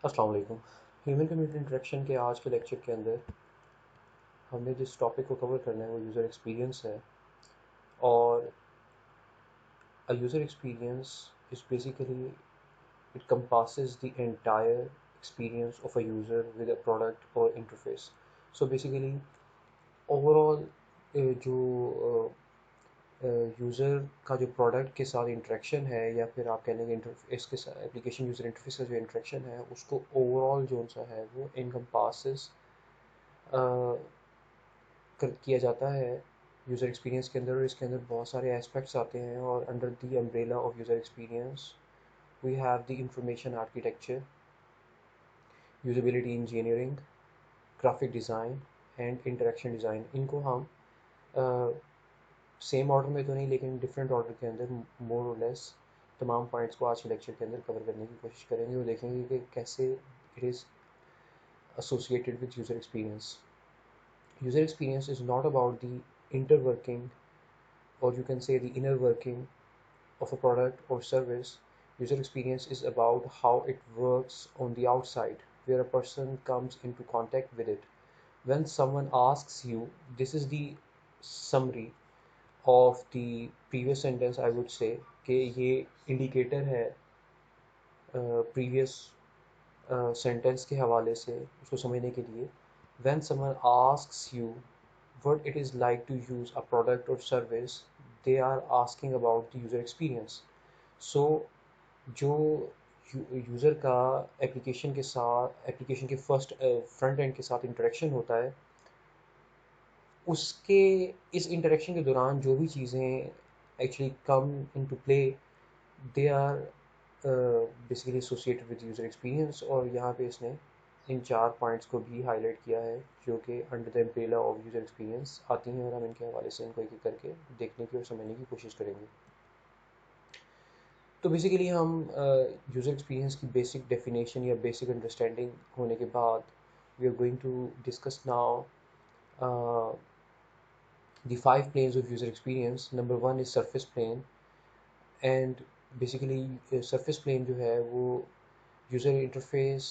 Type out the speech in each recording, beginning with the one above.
अस्सलाम वालेकुम। Human computer interaction के आज के लेक्चर के अंदर हमने जिस टॉपिक को कवर करना है वो यूज़र एक्सपीरियंस है। और अ user experience is basically it compasses the entire experience of a user with a product और इंटरफेस। सो बेसिकली ओवरऑल जो यूज़र का जो प्रोडक्ट के साथ इंटरेक्शन है, या फिर आप कह लेंगे इंटरफेस के साथ एप्लीकेशन यूज़र इंटरफेस का जो इंटरेक्शन है, उसको ओवरऑल जो सा है वो इनकम्पासेस किया जाता है यूज़र एक्सपीरियंस के अंदर। और इसके अंदर बहुत सारे एस्पेक्ट्स आते हैं, और under the umbrella of user experience we have the information architecture, usability engineering, graphic design and interaction design. इनको हम सेम ऑर्डर में तो नहीं, लेकिन डिफरेंट ऑर्डर के अंदर मोर और लेस तमाम पॉइंट्स को आज के लेक्चर के अंदर कवर करने की कोशिश करेंगे, और देखेंगे कि कैसे it is associated with user experience. User experience is not about the inner working, or you can say the inner working of a product or service. User experience is about how it works on the outside, where a person comes into contact with it. When someone asks you, this is the summary of the previous sentence, I would say कि ये indicator है previous sentence के हवाले से उसको समझने के लिए। When someone asks you what it is like to use a product or service, they are asking about the user experience. So जो यूज़र का एप्लीकेशन के फर्स्ट फ्रंट एंड के साथ इंटरेक्शन होता है, उसके इस इंटरेक्शन के दौरान जो भी चीज़ें actually come into play, they are basically associated with user experience. और यहाँ पे इसने इन 4 पॉइंट्स को भी हाईलाइट किया है जो कि under the umbrella of user experience आती हैं, और हम इनके हवाले से इनको एक-एक करके देखने की और समझने की कोशिश करेंगे। तो बेसिकली हम यूज़र एक्सपीरियंस की बेसिक डेफिनेशन या बेसिक अंडरस्टैंडिंग होने के बाद we are going to discuss now the 5 planes of user experience. Number 1 is surface plane, and basically surface plane जो है वो user interface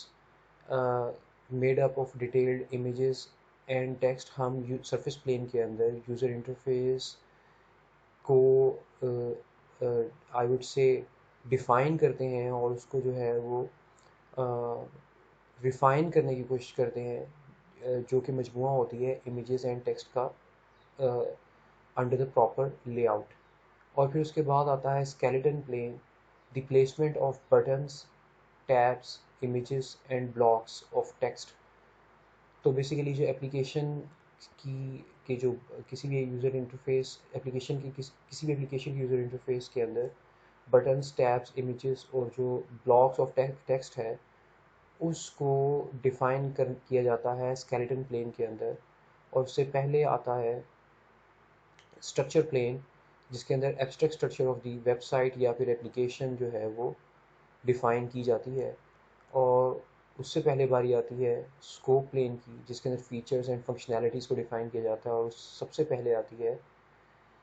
made up of detailed images and text। हम surface plane के अंदर user interface को I would say define करते हैं, और उसको जो है वो refine करने की कोशिश करते हैं, जो कि मजमुआ होती है images and text का अंडर द प्रॉपर लेआउट। और फिर उसके बाद आता है skeleton plane, the placement of buttons, tabs, images and blocks of text. तो बेसिकली जो एप्लीकेशन की के जो किसी भी यूज़र इंटरफेस एप्लीकेशन की किसी भी एप्लीकेशन की यूज़र इंटरफेस के अंदर बटन्स, टैब्स, इमेजेस और जो ब्लॉक्स ऑफ टेक्स्ट है, उसको डिफ़ाइन कर किया जाता है स्केलेटन प्लेन के अंदर। और उससे पहले आता है स्ट्रक्चर प्लेन, जिसके अंदर abstract structure of the website या फिर एप्लीकेशन जो है वो डिफ़ाइन की जाती है। और उससे पहले बारी आती है स्कोप प्लेन की, जिसके अंदर फीचर्स एंड फंक्शनैलिटीज़ को डिफ़ाइन किया जाता है। और सबसे पहले आती है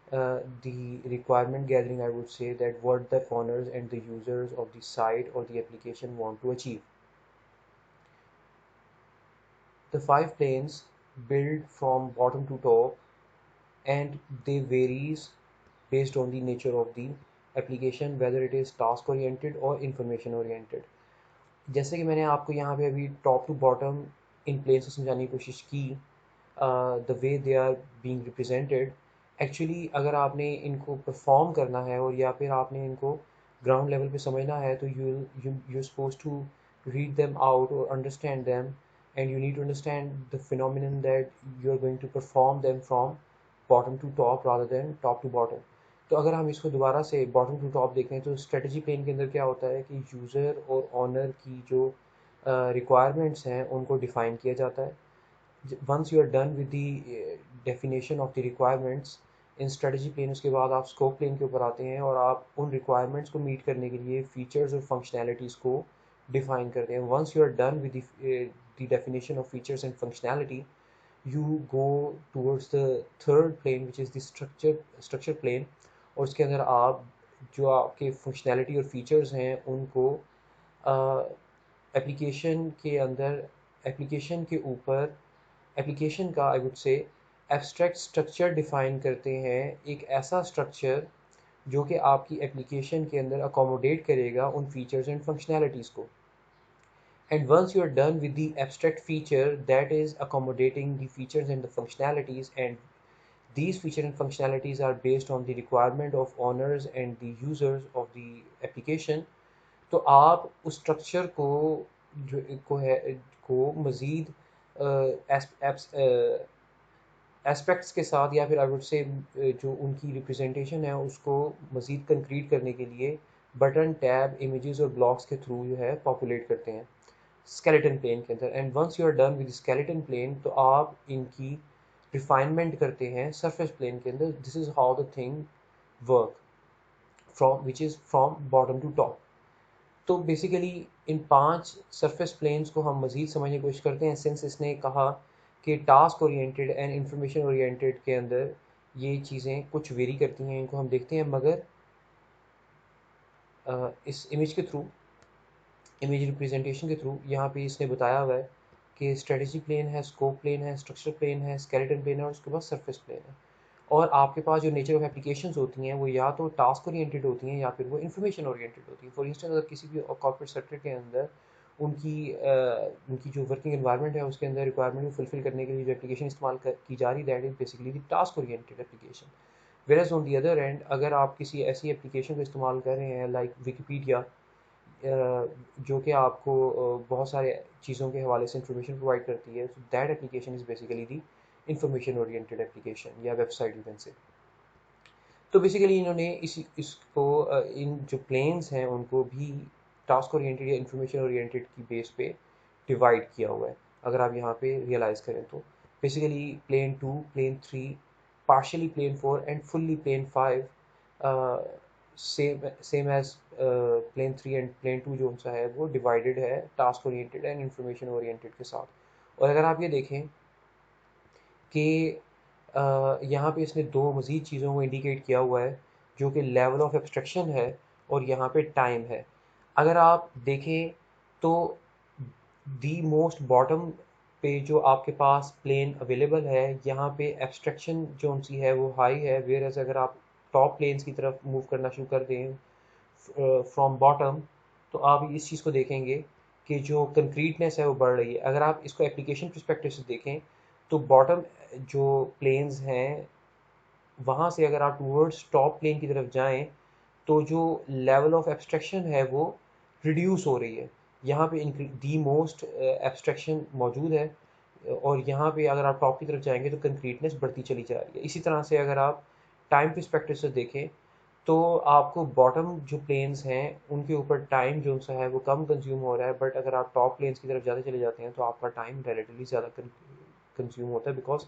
the requirement gathering, I would say that what the owners and the users of the site और the application want to achieve. The 5 planes build from bottom to top, and they varies based on the nature of the application, whether it is task oriented or information oriented। जैसे कि मैंने आपको यहाँ पे अभी top to bottom इन plane से समझाने की कोशिश की, the way they are being represented. Actually अगर आपने इनको परफॉर्म करना है, और या फिर आपने इनको ग्राउंड लेवल पे समझना है, तो you suppose to read them out और understand them, and you need to understand the phenomenon that you are going to perform them from bottom to top rather than top to bottom। तो अगर हम इसको दोबारा से bottom to top देखें, तो strategy plane के अंदर क्या होता है कि यूज़र और ऑनर की जो रिक्वायरमेंट्स हैं उनको डिफ़ाइन किया जाता है। Once you are done with the definition of the requirements in strategy plane, उसके बाद आप स्कोप प्लेन के ऊपर आते हैं, और आप उन रिक्वायरमेंट्स को मीट करने के लिए फीचर्स और फंक्शनैलिटीज़ को डिफ़ाइन करते हैं। Once you are done with the definition of features and functionality, you go towards the third plane, which is the structure plane। और उसके अंदर आप जो आपके फंक्शनैलिटी और फीचर्स हैं उनको एप्लीकेशन के अंदर, एप्लीकेशन के ऊपर, एप्लीकेशन का आई वुड से एब्स्ट्रैक्ट स्ट्रक्चर डिफाइन करते हैं, एक ऐसा स्ट्रक्चर जो कि आपकी एप्लीकेशन के अंदर अकोमोडेट करेगा उन फीचर्स एंड फंक्शनैलिटीज़ को. And once you are done with the abstract feature that is accommodating the features and the functionalities, and these features and functionalities are based on the requirement of owners and the users of the application, तो आप उस structure को जो को है को मज़ीद aspects के साथ, या फिर आई वुड से जो उनकी रिप्रेजेंटेशन है उसको मज़ीद कंक्रीट करने के लिए बटन, टैब, इमेजेस और ब्लॉक्स के थ्रू जो है पॉपुलेट करते हैं स्केलेटन प्लेन के अंदर. And once you are done with skeleton plane, तो आप इनकी रिफाइनमेंट करते हैं सरफेस प्लेन के अंदर. This is how the thing work from which is from bottom to top. तो बेसिकली इन 5 सरफेस प्लेन्स को हम मज़ीद समझने की कोशिश करते हैं, सिंस इसने कहा कि task oriented and information oriented के अंदर ये चीज़ें कुछ वेरी करती हैं. इनको हम देखते हैं, मगर इस इमेज के थ्रू, इमेज रिप्रेजेंटेशन के थ्रू यहाँ पे इसने बताया हुआ है कि स्ट्रेटजी प्लेन है, स्कोप प्लेन है, स्ट्रक्चर प्लेन है, स्केलेटन प्लेन है और उसके बाद सरफेस प्लेन है. और आपके पास जो नेचर ऑफ एप्लीकेशंस होती हैं वो या तो टास्क ओरिएंटेड होती हैं या फिर वो इन्फॉर्मेशन ओरिएंटेड होती हैं. फॉर इंस्टेंस अगर किसी भी कॉर्पोरेट सेक्टर के अंदर उनकी जो वर्किंग एनवायरनमेंट है उसके अंदर रिक्वायरमेंट को फुलफिल करने के लिए जो एप्लीकेशन इस्तेमाल की जा रही, that is basically the task oriented application. Whereas on the other and, अगर आप किसी ऐसी एप्लीकेशन को इस्तेमाल कर रहे हैं लाइक विकिपीडिया, जो कि आपको बहुत सारे चीज़ों के हवाले से इंफॉर्मेशन प्रोवाइड करती है, so that application is basically the information oriented application या वेबसाइट यू कैन से. तो बेसिकली इन्होंने इसको इन जो प्लेन्स हैं उनको भी टास्क ओरिएंटेड या इंफॉर्मेशन ओरिएंटेड की बेस पे डिवाइड किया हुआ है. अगर आप यहाँ पे रियलाइज़ करें तो basically plane 2, plane 3, partially plane 4 and fully plane 5 same as plane 3 and plane 2 जो सा है वो डिवाइडेड है task oriented and information oriented के साथ. और अगर आप ये देखें कि यहाँ पे इसने दो मज़ीद चीज़ों को इंडिकेट किया हुआ है जो कि लेवल ऑफ एब्स्ट्रैक्शन है और यहाँ पे टाइम है. अगर आप देखें तो दी मोस्ट बॉटम पे जो आपके पास प्लेन अवेलेबल है, यहाँ पे एब्स्ट्रैक्शन जो सी है वो हाई है. वेयर एज अगर आप टॉप प्लेन्स की तरफ मूव करना शुरू कर दें फ्रॉम बॉटम, तो आप इस चीज़ को देखेंगे कि जो कंक्रीटनेस है वो बढ़ रही है. अगर आप इसको एप्लीकेशन परस्पेक्टिव से देखें तो बॉटम जो प्लेन्स हैं वहाँ से अगर आप टूवर्ड्स टॉप प्लेन की तरफ जाएं तो जो लेवल ऑफ एब्स्ट्रैक्शन है वो रिड्यूस हो रही है. यहाँ पे दी मोस्ट एब्स्ट्रैक्शन मौजूद है और यहाँ पे अगर आप टॉप की तरफ जाएंगे तो कंक्रीटनेस बढ़ती चली जा रही है. इसी तरह से अगर आप टाइम परस्पेक्टिव से देखें तो आपको बॉटम जो प्लेन्स हैं उनके ऊपर टाइम जो सा है वो कम कंज्यूम हो रहा है, बट अगर आप टॉप प्लेन्स की तरफ ज़्यादा चले जाते हैं तो आपका टाइम रिलेटिवली ज़्यादा कंज्यूम होता है. बिकॉज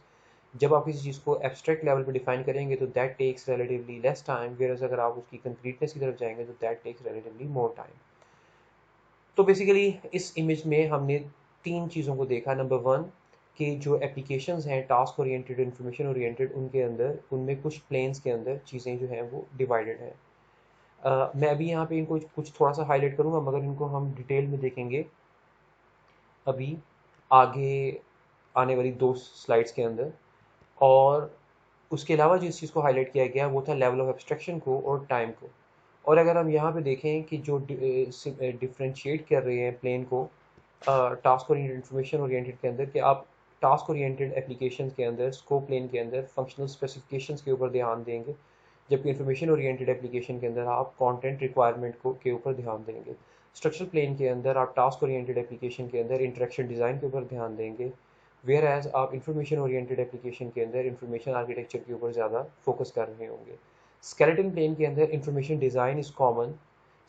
जब आप किसी चीज़ को एब्स्ट्रैक्ट लेवल पे डिफाइन करेंगे तो that takes relatively less time, whereas अगर आप उसकी कंक्रीटनेस की तरफ जाएंगे तो that takes relatively more time. तो बेसिकली इस इमेज में हमने 3 चीज़ों को देखा. नंबर 1 कि जो एप्लीकेशंस हैं टास्क ओरिएंटेड, इंफॉर्मेशन ओरिएंटेड, उनके अंदर उनमें कुछ प्लेन्स के अंदर चीज़ें जो हैं वो डिवाइडेड हैं. मैं अभी यहाँ पे इनको कुछ थोड़ा सा हाईलाइट करूँगा मगर इनको हम डिटेल में देखेंगे अभी आगे आने वाली 2 स्लाइड्स के अंदर. और उसके अलावा जिस चीज़ को हाईलाइट किया गया वो था लेवल ऑफ एब्स्ट्रैक्शन को और टाइम को. और अगर हम यहाँ पे देखें कि जो डिफरेंशिएट कर रहे हैं प्लेन को टास्क ओरिएंटेड, इंफॉर्मेशन ओरिएंटेड के अंदर, कि आप टास्क ओरिएंटेड एप्लीकेशन के अंदर स्कोप प्लेन के अंदर फंक्शनल स्पेसिफिकेशंस के ऊपर ध्यान देंगे, जबकि इंफॉर्मेशन ओरिएंटेड एप्लीकेशन के अंदर आप कंटेंट रिक्वायरमेंट को के ऊपर ध्यान देंगे. स्ट्रक्चर प्लेन के अंदर आप टास्क ओरिएंटेड एप्लीकेशन के अंदर इंटरेक्शन डिज़ाइन के ऊपर ध्यान देंगे, वेयर एज आप इंफॉर्मेशन ओरिएंटेड एप्लीकेशन के अंदर इंफॉर्मेशन आर्किटेक्चर के ऊपर ज़्यादा फोकस कर रहे होंगे. स्केलेटन प्लेन के अंदर information design is common,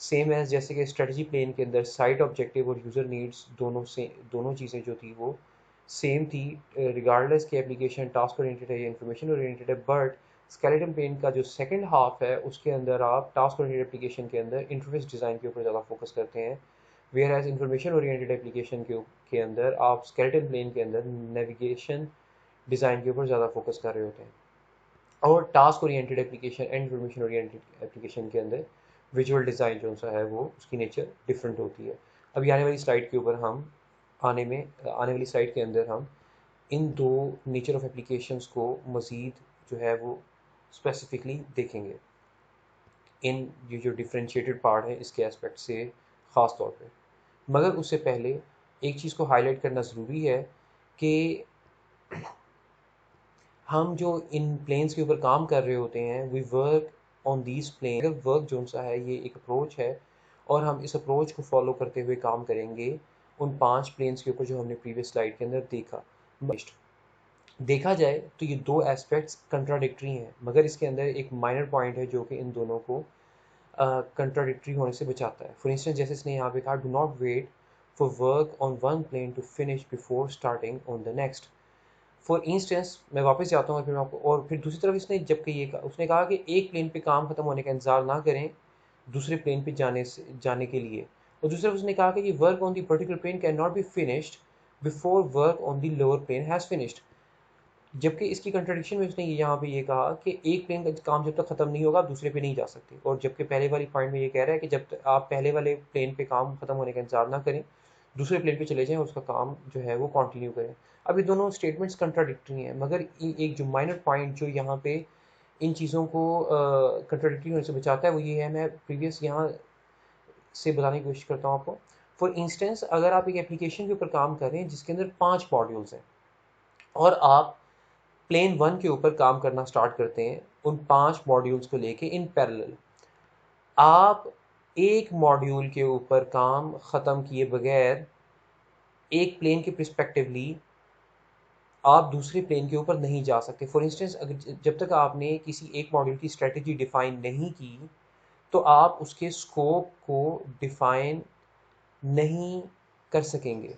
same as जैसे कि स्ट्रेटजी प्लेन के अंदर साइट ऑब्जेक्टिव और यूज़र नीड्स दोनों चीज़ें जो थी वो सेम थी रिगार्डलेस कि एप्लीकेशन टास्क ओरिएंटेड है या इंफॉर्मेशन ओरिएंटेड है. बट स्केलेटन प्लेन का जो सेकंड हाफ है उसके अंदर आप टास्क ओरिएंटेड एप्लीकेशन के अंदर इंटरफेस डिज़ाइन के ऊपर ज़्यादा फोकस करते हैं, whereas information oriented application के अंदर आप स्केलेटन प्लेन के अंदर नेविगेशन डिज़ाइन के ऊपर ज़्यादा फोकस कर रहे होते हैं. और task oriented application and information oriented application के अंदर विजुअल डिज़ाइन जो सा है वो उसकी नेचर डिफरेंट होती है. अभी आने वाली स्लाइड के ऊपर हम आने वाली स्लाइड के अंदर हम इन दो नेचर ऑफ एप्लीकेशंस को मज़ीद जो है वो स्पेसिफिकली देखेंगे इन ये जो डिफरेंशिएटेड पार्ट है इसके एस्पेक्ट से ख़ास तौर पे। मगर उससे पहले एक चीज़ को हाईलाइट करना ज़रूरी है कि हम जो इन प्लेन्स के ऊपर काम कर रहे होते हैं we work on these plane. Work जो सा है ये एक अप्रोच है और हम इस अप्रोच को फॉलो करते हुए काम करेंगे उन 5 प्लेन्स के ऊपर जो हमने प्रीवियस स्लाइड के अंदर देखा जाए तो ये दो एस्पेक्ट्स कंट्राडिक्टरी हैं, मगर इसके अंदर एक माइनर पॉइंट है जो कि इन दोनों को कंट्राडिक्टरी होने से बचाता है। फॉर इंस्टेंस जैसे इसने यहाँ पे कहा do not wait for work on one plane to finish before starting on the next. For instance मैं वापस जाता हूँ फिर मैं आपको, और फिर दूसरी तरफ इसने जबकि ये कहा, उसने कहा कि एक प्लेन पे काम खत्म होने का इंतजार ना करें दूसरे प्लेन पे जाने के लिए, और दूसरी तरफ उसने कहा कि work on the particular plane can not be finished before work on the lower plane has finished. जबकि इसकी कंट्रडिक्शन में उसने यहाँ पे ये कहा कि एक प्लेन का काम जब तक खत्म नहीं होगा आप दूसरे पे नहीं जा सकते, और जबकि पहले वाली पॉइंट में ये कह रहा है कि जब तक आप पहले वाले प्लेन पे काम खत्म होने का इंतजार ना करें दूसरे प्लेन पे चले जाएं और उसका काम जो है वो कंटिन्यू करें। अब ये दोनों स्टेटमेंट्स कंट्राडिक्टरी हैं, मगर एक जो माइनर पॉइंट जो यहाँ पे इन चीज़ों को कंट्राडिक्टरी होने से बचाता है वो ये है, मैं प्रीवियस यहाँ से बताने की कोशिश करता हूँ आपको। फॉर इंस्टेंस अगर आप एक एप्लीकेशन के ऊपर काम कर रहे हैं जिसके अंदर 5 मॉड्यूल्स हैं और आप प्लेन 1 के ऊपर काम करना स्टार्ट करते हैं उन 5 मॉड्यूल्स को लेके इन पैरेलल, आप एक मॉड्यूल के ऊपर काम ख़त्म किए बगैर एक प्लेन के पर्सपेक्टिवली आप दूसरे प्लेन के ऊपर नहीं जा सकते। फॉर इंस्टेंस अगर जब तक आपने किसी एक मॉड्यूल की स्ट्रेटजी डिफ़ाइन नहीं की तो आप उसके स्कोप को डिफ़ाइन नहीं कर सकेंगे,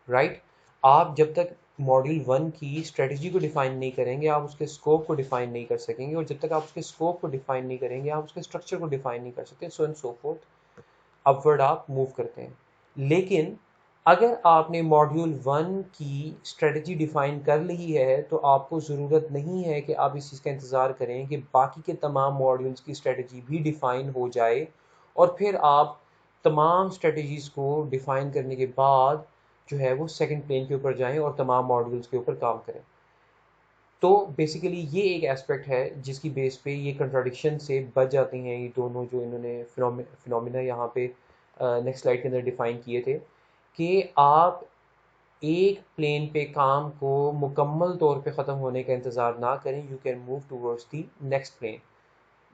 राइट? आप जब तक मॉड्यूल 1 की स्ट्रेटजी को डिफ़ाइन नहीं करेंगे आप उसके स्कोप को डिफ़ाइन नहीं कर सकेंगे, और जब तक आप उसके स्कोप को डिफ़ाइन नहीं करेंगे आप उसके स्ट्रक्चर को डिफ़ाइन नहीं कर सकते, so and so fourth upward आप मूव करते हैं। लेकिन अगर आपने मॉड्यूल 1 की स्ट्रेटजी डिफ़ाइन कर ली है तो आपको ज़रूरत नहीं है कि आप इस चीज़ का इंतज़ार करें कि बाकी के तमाम मॉड्यूल्स की स्ट्रेटजी भी डिफ़ाइन हो जाए और फिर आप तमाम स्ट्रेटजीज़ को डिफ़ाइन करने के बाद जो है वो सेकंड प्लेन के ऊपर जाएं और तमाम मॉड्यूल्स के ऊपर काम करें। तो बेसिकली ये एक एस्पेक्ट है जिसकी बेस पे ये कंट्राडिक्शन से बच जाती हैं ये दोनों जो इन्होंने फिनोमिना यहाँ पे नेक्स्ट स्लाइड के अंदर डिफ़ाइन किए थे कि आप एक प्लेन पे काम को मुकम्मल तौर पे ख़त्म होने का इंतज़ार ना करें, you can move towards the next plane.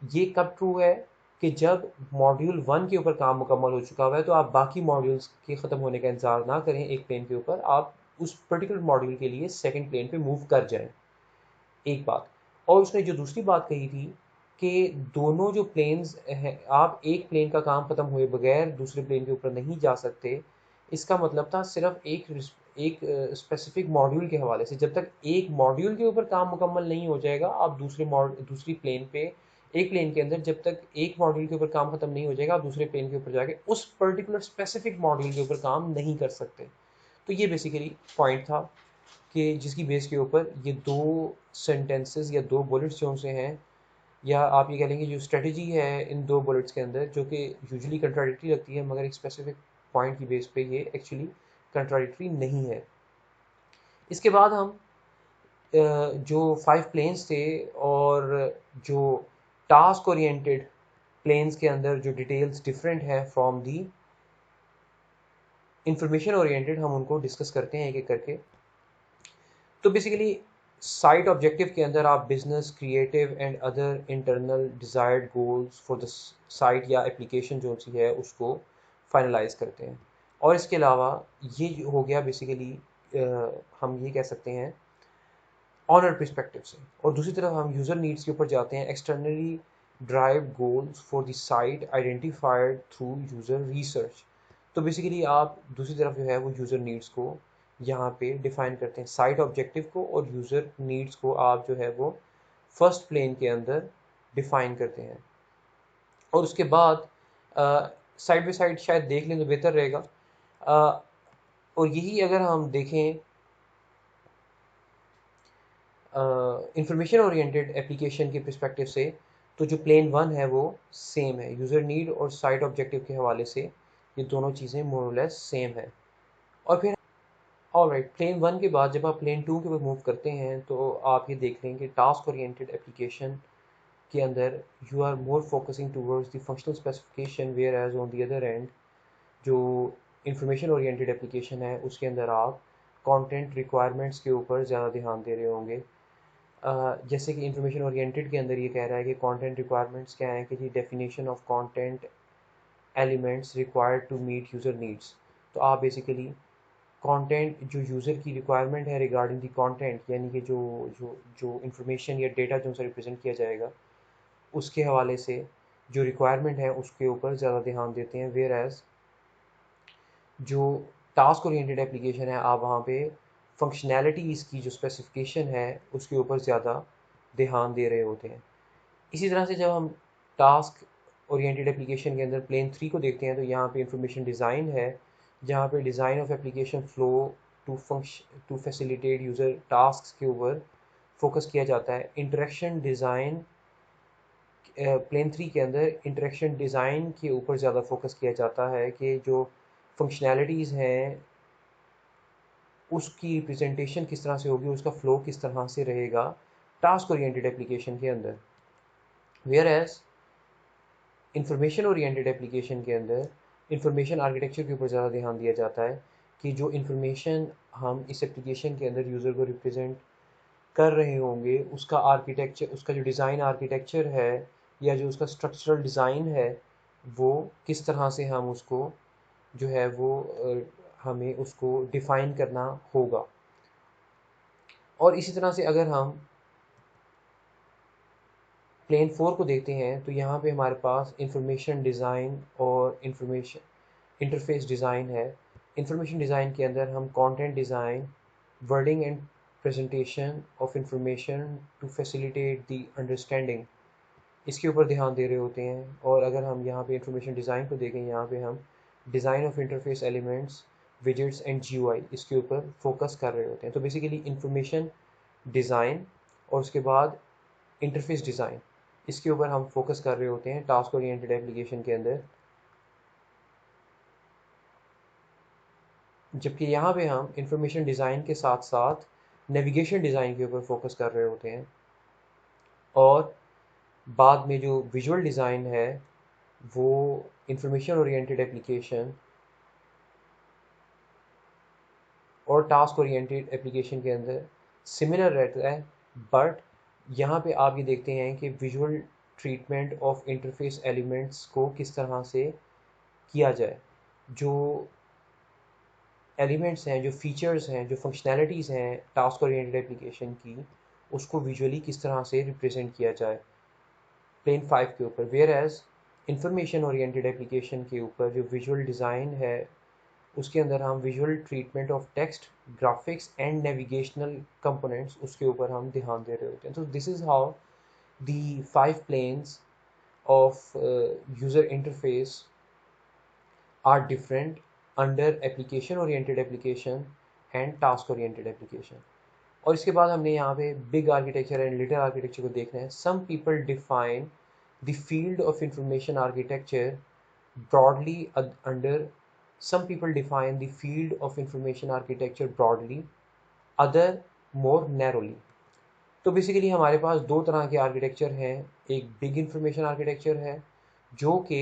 ये कब ट्रू है कि जब मॉड्यूल 1 के ऊपर काम मुकम्मल हो चुका हुआ है तो आप बाकी मॉड्यूल्स के ख़त्म होने का इंतज़ार ना करें एक प्लेन के ऊपर, आप उस पर्टिकुलर मॉड्यूल के लिए सेकंड प्लेन पे मूव कर जाएं। एक बात, और उसने जो दूसरी बात कही थी कि दोनों जो प्लेन्स हैं आप एक प्लेन का काम ख़त्म हुए बगैर दूसरे प्लेन के ऊपर नहीं जा सकते, इसका मतलब था सिर्फ एक स्पेसिफिक मॉड्यूल के हवाले से। जब तक एक मॉड्यूल के ऊपर काम मुकम्मल नहीं हो जाएगा आप दूसरी प्लेन पे एक प्लेन के अंदर जब तक एक मॉड्यूल के ऊपर काम ख़त्म नहीं हो जाएगा आप दूसरे प्लेन के ऊपर जाके उस पर्टिकुलर स्पेसिफिक मॉड्यूल के ऊपर काम नहीं कर सकते। तो ये बेसिकली पॉइंट था कि जिसकी बेस के ऊपर ये दो सेंटेंसेस या दो बुलेट्स जो से हैं, या आप ये कह लेंगे जो स्ट्रेटजी है इन दो बुलेट्स के अंदर जो कि यूजुअली कंट्राडिक्टरी लगती है मगर एक स्पेसिफिक पॉइंट की बेस पे ये एक्चुअली कंट्राडिक्टरी नहीं है। इसके बाद हम जो 5 प्लेन्स थे और जो टास्क ओरिएंटेड प्लेन्स के अंदर जो डिटेल्स डिफरेंट है फ्रॉम दी इंफॉर्मेशन ओरिएंटेड, हम उनको डिस्कस करते हैं एक एक करके। तो बेसिकली साइट ऑब्जेक्टिव के अंदर आप business, creative and other internal desired goals for the site या एप्लीकेशन जो सी है उसको फाइनलाइज करते हैं। और इसके अलावा ये हो गया बेसिकली हम ये कह सकते हैं ऑनर पर्सपेक्टिव से, और दूसरी तरफ हम यूज़र नीड्स के ऊपर जाते हैं externally drive goals for the site identified through user research. तो बेसिकली आप दूसरी तरफ जो है वो यूज़र नीड्स को यहाँ पे डिफ़ाइन करते हैं, साइट ऑब्जेक्टिव को और यूज़र नीड्स को आप जो है वो फर्स्ट प्लेन के अंदर डिफ़ाइन करते हैं। और उसके बाद साइड बाई साइड शायद देख लें तो बेहतर रहेगा। और यही अगर हम देखें इंफॉर्मेशन ओरिएंटेड एप्लीकेशन के पर्सपेक्टिव से तो जो प्लेन 1 है वो सेम है यूज़र नीड और साइट ऑब्जेक्टिव के हवाले से। ये दोनों चीज़ें मोर और लेस सेम है। और फिर ऑलराइट, प्लेन 1 के बाद जब आप प्लेन 2 के ऊपर मूव करते हैं तो आप ये देख लेंगे टास्क ओरिएंटेड एप्लीकेशन के अंदर you are more focusing towards the functional specification, whereas on the other end जो इंफॉर्मेशन ओरिएंटेड एप्लीकेशन है उसके अंदर आप कंटेंट रिक्वायरमेंट्स के ऊपर ज़्यादा ध्यान दे रहे होंगे। जैसे कि इंफॉर्मेशन ओरिएंटेड के अंदर ये कह रहा है कि कंटेंट रिक्वायरमेंट्स क्या हैं, कि जी definition of content elements required to meet user needs. तो आप बेसिकली कंटेंट जो यूज़र की रिक्वायरमेंट है रिगार्डिंग दी कंटेंट, यानी कि जो जो जो इंफॉर्मेशन या डेटा जो उनसे रिप्रेजेंट किया जाएगा उसके हवाले से जो रिक्वायरमेंट है उसके ऊपर ज़्यादा ध्यान देते हैं। वेयर एज जो टास्क ओरिएंटेड एप्लीकेशन है आप वहाँ पे फंक्शनैलिटीज़ की जो स्पेसिफिकेशन है उसके ऊपर ज़्यादा ध्यान दे रहे होते हैं। इसी तरह से जब हम टास्क ओरिएंटेड एप्लीकेशन के अंदर प्लेन 3 को देखते हैं तो यहाँ पे इंफॉर्मेशन डिज़ाइन है, जहाँ पे design of application flow to facilitate user task के ऊपर फोकस किया जाता है। इंटरेक्शन डिज़ाइन प्लेन 3 के अंदर इंटरेक्शन डिज़ाइन के ऊपर ज़्यादा फोकस किया जाता है कि जो फंक्शनैलिटीज़ हैं उसकी रिप्रेजेंटेशन किस तरह से होगी, उसका फ़्लो किस तरह से रहेगा टास्क ओरिएंटेड एप्लीकेशन के अंदर। Whereas information oriented application के अंदर इंफॉर्मेशन आर्किटेक्चर के ऊपर ज़्यादा ध्यान दिया जाता है कि जो इंफॉर्मेशन हम इस एप्लीकेशन के अंदर यूज़र को रिप्रेजेंट कर रहे होंगे उसका आर्किटेक्चर, उसका जो डिज़ाइन आर्किटेक्चर है या जो उसका स्ट्रक्चरल डिज़ाइन है वो किस तरह से हम उसको जो है वो हमें उसको डिफ़ाइन करना होगा। और इसी तरह से अगर हम प्लेन 4 को देखते हैं तो यहाँ पे हमारे पास इंफॉर्मेशन डिज़ाइन और इंफॉर्मेशन इंटरफेस डिज़ाइन है। इंफॉर्मेशन डिज़ाइन के अंदर हम content design, wording and presentation of information to facilitate the understanding, इसके ऊपर ध्यान दे रहे होते हैं। और अगर हम यहाँ पे इंफॉर्मेशन डिज़ाइन को देखें, यहाँ पे हम design of interface elements, widgets and GUI, इसके ऊपर फोकस कर रहे होते हैं। तो बेसिकली इंफॉर्मेशन डिज़ाइन और उसके बाद इंटरफेस डिज़ाइन, इसके ऊपर हम फोकस कर रहे होते हैं टास्क ओरिएंटेड एप्लीकेशन के अंदर। जबकि यहाँ पे हम इंफॉर्मेशन डिज़ाइन के साथ साथ नेविगेशन डिज़ाइन के ऊपर फोकस कर रहे होते हैं। और बाद में जो विजुअल डिज़ाइन है वो इंफॉर्मेशन ओरिएंटेड एप्लीकेशन और टास्क ओरिएंटेड एप्लीकेशन के अंदर सिमिलर रहता है। बट यहाँ पे आप ये देखते हैं कि visual treatment of interface elements को किस तरह से किया जाए, जो एलिमेंट्स हैं, जो फीचर्स हैं, जो फंक्शनैलिटीज़ हैं टास्क ओरिएंटेड एप्लीकेशन की, उसको विजुअली किस तरह से रिप्रेजेंट किया जाए प्लेन 5 के ऊपर। Whereas information oriented application के ऊपर जो विजुअल डिज़ाइन है उसके अंदर हम visual treatment of text, graphics and navigational components, उसके ऊपर हम ध्यान दे रहे होते हैं। तो this is how the 5 planes of user interface are different under application oriented application and task oriented application। और इसके बाद हमने यहाँ पे big architecture and little architecture को देखना है। Some people define the field of information architecture broadly under some people define the field of information architecture broadly, other more narrowly। तो बेसिकली हमारे पास दो तरह के आर्किटेक्चर हैं। एक बिग इंफॉर्मेशन आर्किटेक्चर है जो कि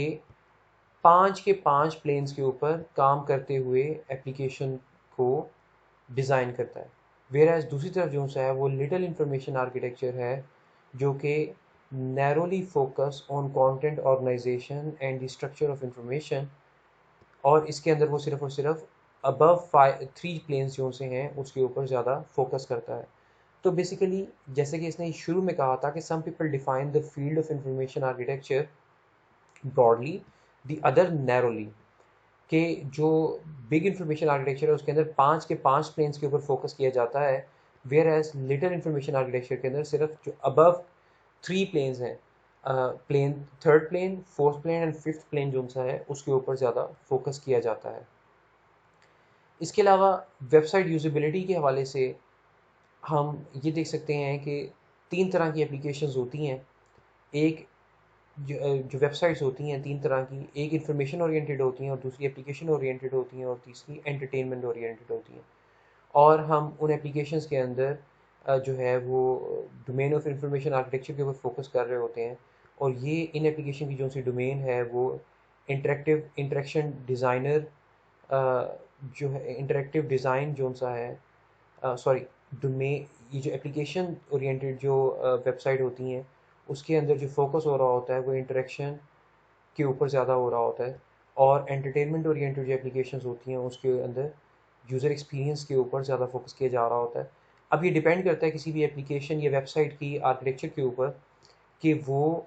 5 के 5 प्लेन्स के ऊपर काम करते हुए एप्लीकेशन को डिज़ाइन करता है। वेयर एज दूसरी तरफ जो सा है वो लिटिल इंफॉर्मेशन आर्किटेक्चर है जो कि narrowly focus on content organization and the structure of information, और इसके अंदर वो सिर्फ और सिर्फ अबव 3 प्लेन्स जो से हैं उसके ऊपर ज़्यादा फोकस करता है। तो बेसिकली जैसे कि इसने शुरू में कहा था कि some people define the field of information architecture broadly, the other narrowly, कि जो बिग इंफॉर्मेशन आर्किटेक्चर है उसके अंदर 5 के 5 प्लेन्स के ऊपर फोकस किया जाता है। Whereas little information architecture के अंदर सिर्फ जो अबव 3 प्लेन्स हैं, plane third plane, fourth plane and fifth plane जो सा है उसके ऊपर ज़्यादा फोकस किया जाता है। इसके अलावा वेबसाइट यूजेबिलिटी के हवाले से हम ये देख सकते हैं कि 3 तरह की एप्लीकेशंस होती हैं। एक जो वेबसाइट्स होती हैं तीन तरह की, एक इंफॉर्मेशन ओरिएंटेड होती हैं और दूसरी एप्लीकेशन ओरिएंटेड होती हैं और तीसरी एंटरटेनमेंट ओरिएंटेड होती हैं। और हम उन एप्लीकेशंस के अंदर जो है वो डोमेन ऑफ इंफॉर्मेशन आर्किटेक्चर के ऊपर फोकस कर रहे होते हैं। और ये इन एप्लीकेशन की जो सी डोमेन है वो इंटरेक्शन डिज़ाइनर जो है इंटरेक्टिव डिज़ाइन जो सा है, सॉरी, डोमेन, ये जो एप्लीकेशन ओरिएंटेड जो वेबसाइट होती हैं उसके अंदर जो फोकस हो रहा होता है वो इंटरेक्शन के ऊपर ज़्यादा हो रहा होता है। और एंटरटेनमेंट ओरिएंटेड जो एप्लीकेशंस होती हैं उसके अंदर यूज़र एक्सपीरियंस के ऊपर ज़्यादा फोकस किया जा रहा होता है। अब ये डिपेंड करता है किसी भी एप्लीकेशन या वेबसाइट की आर्किटेक्चर के ऊपर कि वो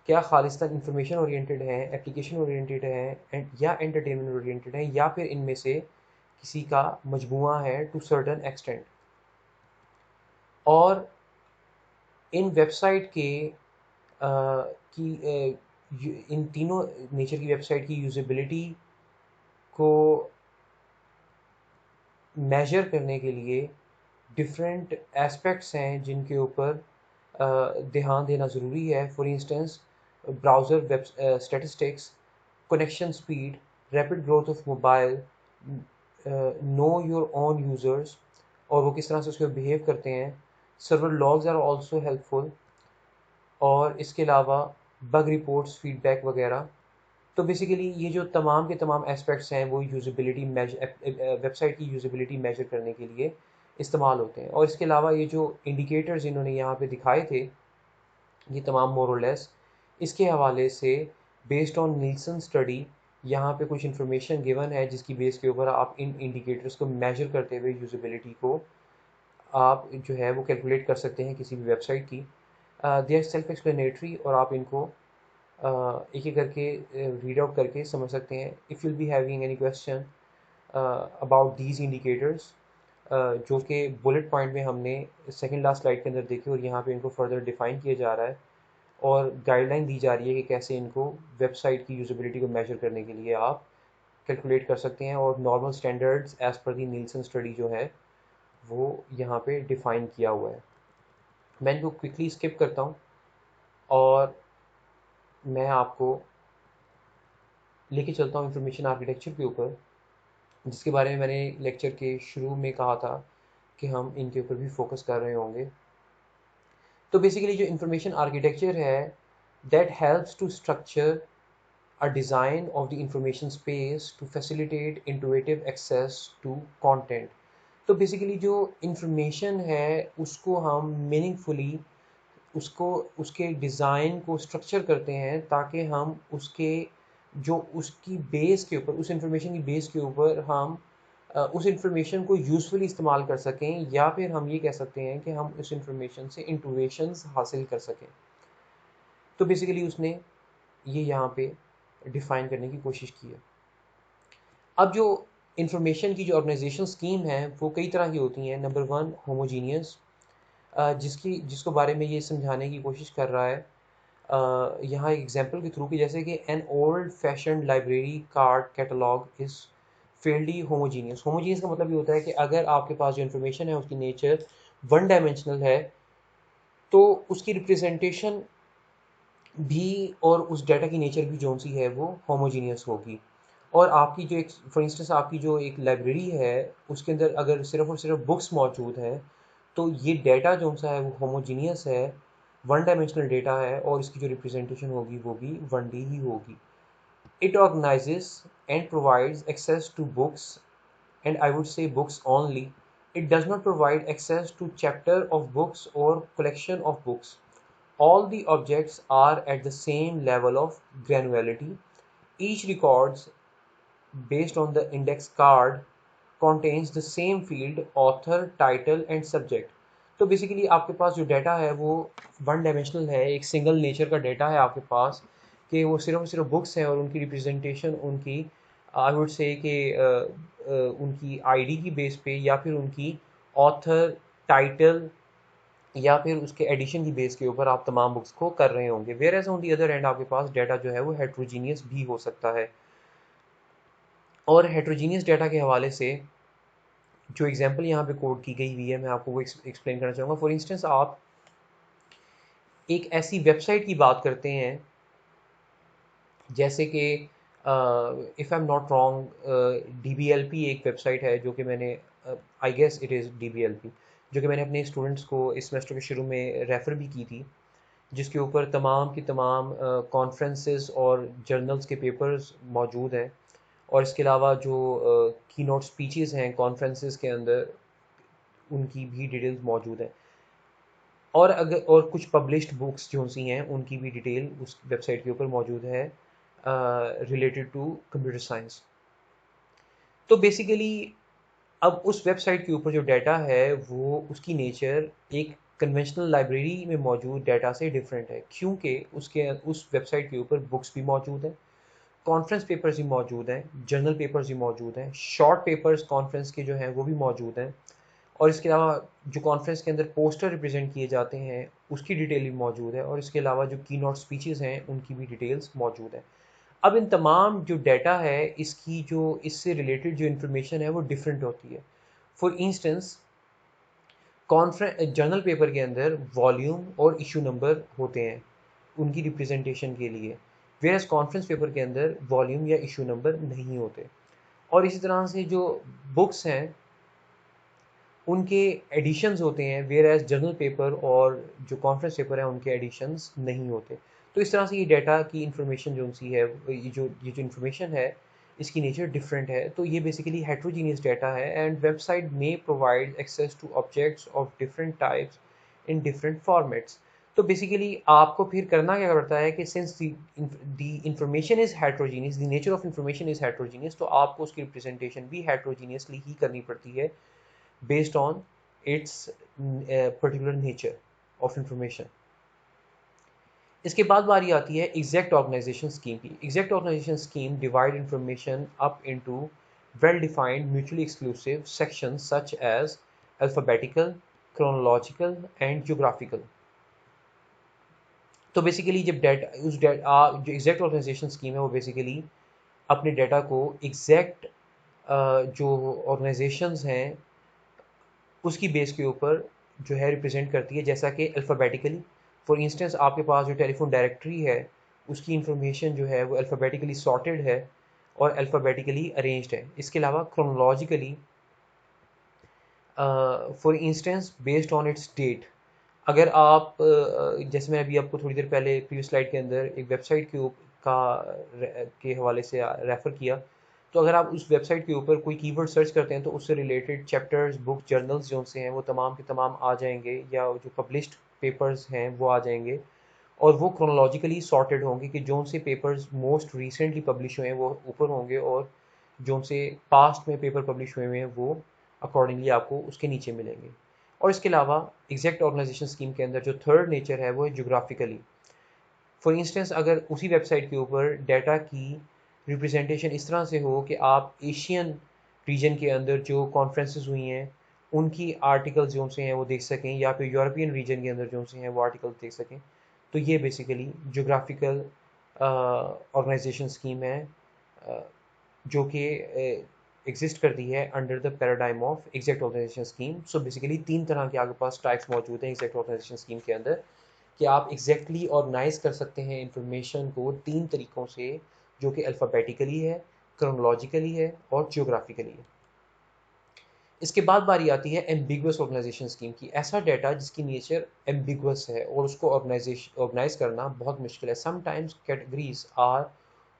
क्या खालिस्तान इंफॉर्मेशन ओरिएंटेड है, एप्लीकेशन ओरिएंटेड है, या एंटरटेनमेंट ओरिएंटेड है, या फिर इनमें से किसी का मजमुआ है टू सर्टन एक्सटेंट। और इन वेबसाइट के इन तीनों नेचर की वेबसाइट की यूजेबिलिटी को मेजर करने के लिए डिफरेंट एस्पेक्ट्स हैं जिनके ऊपर ध्यान देना ज़रूरी है। For instance, browser web statistics, connection speed, rapid growth of mobile, know your own users और वो किस तरह से उसके बिहेव करते हैं। Server logs are also helpful. और इसके अलावा बग रिपोर्ट्स, फीडबैक वगैरह। तो बेसिकली ये जो तमाम के तमाम एस्पेक्ट्स हैं वो यूज़ेबिलिटी वेबसाइट की यूज़ेबिलिटी मेजर करने के लिए इस्तेमाल होते हैं। और इसके अलावा ये जो इंडिकेटर्स इन्होंने यहाँ पे दिखाए थे, ये तमाम मोर और लेस इसके हवाले से बेस्ड ऑन नील्सन स्टडी यहाँ पे कुछ इन्फॉर्मेशन गिवन है जिसकी बेस के ऊपर आप इन इंडिकेटर्स को मेजर करते हुए यूज़ेबिलिटी को आप जो है वो कैलकुलेट कर सकते हैं किसी भी वेबसाइट की। दे आर सेल्फ एक्सप्लेनेटरी और आप इनको एक एक करके रीड आउट करके समझ सकते हैं। If you'll be having any question about these indicators, जो कि बुलेट पॉइंट में हमने सेकंड लास्ट स्लाइड के अंदर देखे और यहाँ पे इनको फर्दर डिफाइन किया जा रहा है और गाइडलाइन दी जा रही है कि कैसे इनको वेबसाइट की यूजेबिलिटी को मेजर करने के लिए आप कैलकुलेट कर सकते हैं। और नॉर्मल स्टैंडर्ड्स एज़ पर दी नील्सन स्टडी जो है वो यहाँ पे डिफ़ाइन किया हुआ है। मैं इनको क्विकली स्किप करता हूँ और मैं आपको लेके चलता हूँ इंफॉर्मेशन आर्किटेक्चर के ऊपर, जिसके बारे में मैंने लेक्चर के शुरू में कहा था कि हम इनके ऊपर भी फोकस कर रहे होंगे। तो बेसिकली जो इंफॉर्मेशन आर्किटेक्चर है that helps to structure a design of the information space to facilitate intuitive access to content। तो बेसिकली जो इंफॉर्मेशन है उसको हम मीनिंगफुली उसको उसके डिज़ाइन को स्ट्रक्चर करते हैं ताकि हम उसके जो उसकी बेस के ऊपर उस इंफॉर्मेशन की बेस के ऊपर हम उस इंफॉर्मेशन को यूज़फुली इस्तेमाल कर सकें, या फिर हम ये कह सकते हैं कि हम उस इंफॉर्मेशन से इंटुइशंस हासिल कर सकें। तो बेसिकली उसने ये यहाँ पे डिफ़ाइन करने की कोशिश की है। अब जो इंफॉर्मेशन की जो ऑर्गेनाइजेशन स्कीम है वो कई तरह की होती हैं। नंबर वन, होमोजीनियस, जिसको बारे में ये समझाने की कोशिश कर रहा है यहाँ एक एग्जांपल के थ्रू कि जैसे कि an old fashion library card catalogue is fieldly homogeneous. Homogeneous का मतलब ये होता है कि अगर आपके पास जो इन्फॉर्मेशन है उसकी नेचर वन डायमेंशनल है तो उसकी रिप्रेजेंटेशन भी और उस डाटा की नेचर भी जो सी है वो होमोजीनियस होगी। और आपकी जो एक फॉर इंस्टेंस आपकी जो एक लाइब्रेरी है उसके अंदर अगर सिर्फ और सिर्फ बुक्स मौजूद हैं तो ये डाटा जो सा है वो होमोजीनियस है, वन डायमेंशनल डाटा है और इसकी जो रिप्रेजेंटेशन होगी वो भी वन डी ही होगी। It organizes and provides access to books and I would say books only. It does not provide access to chapter of books or collection of books. All the objects are at the same level of granularity. Each records based on the index card contains the same field, author, title and subject. तो basically आपके पास जो data है वो one dimensional है, एक single nature का data है आपके पास कि वो सिर्फ और सिर्फ बुक्स हैं और उनकी रिप्रेजेंटेशन उनकी आई वुड से कि उनकी आईडी की बेस पे या फिर उनकी ऑथर, टाइटल या फिर उसके एडिशन की बेस के ऊपर आप तमाम बुक्स को कर रहे होंगे। Whereas on the other end आपके पास डाटा जो है वो हेट्रोजीनियस भी हो सकता है। और हेट्रोजीनियस डाटा के हवाले से जो एग्जांपल यहाँ पे कोड की गई हुई है मैं आपको वो एक्सप्लेन करना चाहूँगा। फॉर इंस्टेंस आप एक ऐसी वेबसाइट की बात करते हैं जैसे कि if I am not wrong DBLP एक वेबसाइट है जो कि मैंने I guess it is DBLP, जो कि मैंने अपने स्टूडेंट्स को इस सेमेस्टर के शुरू में रेफ़र भी की थी, जिसके ऊपर तमाम की तमाम कॉन्फ्रेंसेस और जर्नल्स के पेपर्स मौजूद हैं। और इसके अलावा जो की नोट स्पीचेस हैं कॉन्फ्रेंसेस के अंदर, उनकी भी डिटेल्स मौजूद हैं। और कुछ पब्लिश्ड बुक्स जो सी हैं उनकी भी डिटेल उस वेबसाइट के ऊपर मौजूद है रिलेटेड टू कंप्यूटर साइंस। तो बेसिकली अब उस वेबसाइट के ऊपर जो डाटा है वो उसकी नेचर एक कन्वेंशनल लाइब्रेरी में मौजूद डाटा से डिफरेंट है, क्योंकि उसके उस वेबसाइट के ऊपर बुक्स भी मौजूद हैं, कॉन्फ्रेंस पेपर्स भी मौजूद हैं, जर्नल पेपर्स भी मौजूद हैं, शॉर्ट पेपर्स कॉन्फ्रेंस के जो हैं वो भी मौजूद हैं, और इसके अलावा जो कॉन्फ्रेंस के अंदर पोस्टर रिप्रेजेंट किए जाते हैं उसकी डिटेल भी मौजूद है, और इसके अलावा जो की नोट स्पीचेस हैं उनकी भी डिटेल्स मौजूद है। अब इन तमाम जो डाटा है इसकी जो इससे रिलेटेड जो इन्फॉर्मेशन है वो डिफरेंट होती है। For instance conference journal paper के अंदर वॉल्यूम और इशू नंबर होते हैं उनकी रिप्रेजेंटेशन के लिए, वेयरएज कॉन्फ्रेंस पेपर के अंदर वॉल्यूम या इशू नंबर नहीं होते। और इसी तरह से जो बुक्स हैं उनके एडिशंस होते हैं, वेयर एज जर्नल पेपर और जो कॉन्फ्रेंस पेपर है उनके एडिशंस नहीं होते। तो इस तरह से ये डाटा की इंफॉर्मेशन जो सी है, ये जो इंफॉर्मेशन है इसकी नेचर डिफरेंट है। तो ये बेसिकली हेट्रोजीनियस डाटा है, एंड वेबसाइट में provide access to objects of different types in different formats. तो बेसिकली आपको फिर करना क्या पड़ता है कि since the information is heterogeneous, the nature of information is heterogeneous, तो आपको उसकी रिप्रेजेंटेशन भी हेट्रोजीनियसली ही करनी पड़ती है based on its particular nature of information। इसके बाद बारी आती है एग्जैक्ट ऑर्गेनाइजेशन स्कीम की। Exact organization scheme divide information up into well defined mutually exclusive sections such as alphabetical, chronological and geographical. तो बेसिकली जब डाटा उस डाटा जो एग्जैक्ट ऑर्गेनाइजेशन स्कीम है वो बेसिकली अपने डाटा को एग्जैक्ट जो ऑर्गेनाइजेशंस हैं उसकी बेस के ऊपर जो है रिप्रेजेंट करती है, जैसा कि अल्फ़ाबेटिकली। फॉर इंस्टेंस आपके पास जो टेलीफोन डायरेक्टरी है उसकी इंफॉर्मेशन जो है वो अल्फ़ाबेटिकली सॉर्टेड है और अल्फ़ाबेटिकली अरेंज्ड है। इसके अलावा chronologically, for instance based on its date. अगर आप जैसे मैं अभी आपको थोड़ी देर पहले प्रीवियस स्लाइड के अंदर एक वेबसाइट के हवाले से रेफ़र किया, तो अगर आप उस वेबसाइट के ऊपर कोई कीवर्ड सर्च करते हैं तो उससे रिलेटेड चैप्टर्स, बुक, जर्नल्स जो से हैं वो तमाम के तमाम आ जाएंगे, या जो पब्लिश्ड पेपर्स हैं वो आ जाएंगे, और वो क्रोनोलॉजिकली सॉर्टेड होंगे कि जो से पेपर्स मोस्ट रिसेंटली पब्लिश हुए हैं वो ऊपर होंगे, और जो से पास्ट में पेपर पब्लिश हुए हैं वो अकॉर्डिंगली आपको उसके नीचे मिलेंगे। और इसके अलावा एग्जैक्ट ऑर्गेनाइजेशन स्कीम के अंदर जो थर्ड नेचर है वो है जोग्राफिकली। फॉर इंस्टेंस अगर उसी वेबसाइट के ऊपर डाटा की रिप्रेजेंटेशन इस तरह से हो कि आप एशियन रीजन के अंदर जो कॉन्फ्रेंसेस हुई हैं उनकी आर्टिकल्स जो से हैं वो देख सकें, या फिर यूरोपियन रीजन के अंदर जो से हैं वो आर्टिकल्स देख सकें, तो ये बेसिकली जोग्राफिकल ऑर्गेनाइजेशन स्कीम है, जो कि एग्जिस्ट करती है under the paradigm of exact organization scheme. So basically तीन तरह के आपके पास टाइप्स मौजूद हैं एग्जैक्ट ऑर्गेनाइजेशन स्कीम के अंदर, कि आप एग्जैक्टली ऑर्गेनाइज कर सकते हैं इंफॉर्मेशन को तीन तरीक़ों से, जो कि अल्फ़ाबेटिकली है, क्रोनोलॉजिकली है और जियोग्राफिकली है। इसके बाद बारी आती है एम्बिगुअस ऑर्गेनाइजेशन स्कीम की। ऐसा डाटा जिसकी नेचर एम्बिगुअस है और उसको ऑर्गेनाइज करना बहुत मुश्किल है। Sometimes categories are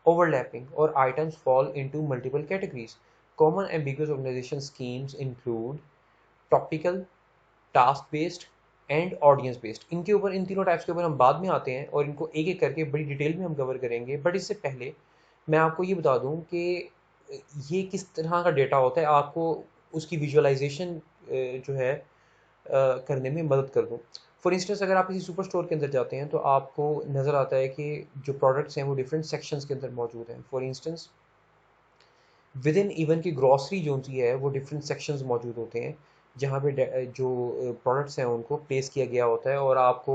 overlapping or items fall into multiple categories. Common ambiguous organization schemes include topical, task based and audience based. इनके ऊपर, इन तीनों टाइप्स के ऊपर हम बाद में आते हैं और इनको एक एक करके बड़ी डिटेल में हम कवर करेंगे, बट इससे पहले मैं आपको ये बता दूं कि ये किस तरह का डेटा होता है, आपको उसकी विजुअलाइजेशन जो है करने में मदद कर दूं। फॉर इंस्टेंस अगर आप किसी सुपर स्टोर के अंदर जाते हैं तो आपको नज़र आता है कि जो प्रोडक्ट्स हैं वो डिफरेंट सेक्शंस के अंदर मौजूद हैं। For instance with in even की ग्रॉसरी जो सी है वो डिफरेंट सेक्शंस मौजूद होते हैं, जहाँ पे जो प्रोडक्ट्स हैं उनको प्लेस किया गया होता है, और आपको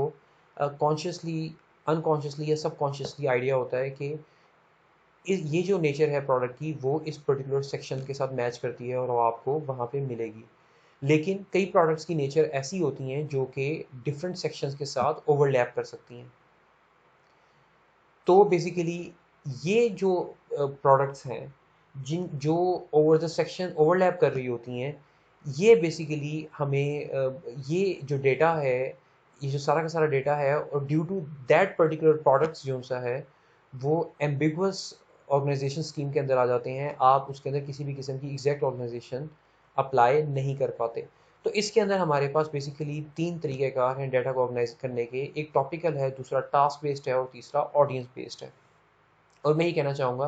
कॉन्शियसली, अनकॉन्शियसली या सबकॉन्शियसली आइडिया होता है कि ये जो नेचर है प्रोडक्ट की वो इस पर्टिकुलर सेक्शन के साथ मैच करती है और वो आपको वहाँ पे मिलेगी। लेकिन कई प्रोडक्ट्स की नेचर ऐसी होती हैं जो कि डिफरेंट सेक्शंस के साथ ओवरलैप कर सकती हैं। तो बेसिकली ये जो प्रोडक्ट्स हैं जो ओवर द सेक्शन ओवरलैप कर रही होती हैं, ये बेसिकली हमें ये जो डेटा है, ये जो सारा का सारा डेटा है, और due to that particular products जो सा है वो एम्बिगुअस ऑर्गेनाइजेशन स्कीम के अंदर आ जाते हैं। आप उसके अंदर किसी भी किस्म की एग्जैक्ट ऑर्गेनाइजेशन अप्लाई नहीं कर पाते। तो इसके अंदर हमारे पास बेसिकली तीन तरीक़ेकार हैं डेटा को ऑर्गेनाइज करने के। एक टॉपिकल है, दूसरा टास्क बेस्ड है और तीसरा ऑडियंस बेस्ड है। और मैं ये कहना चाहूँगा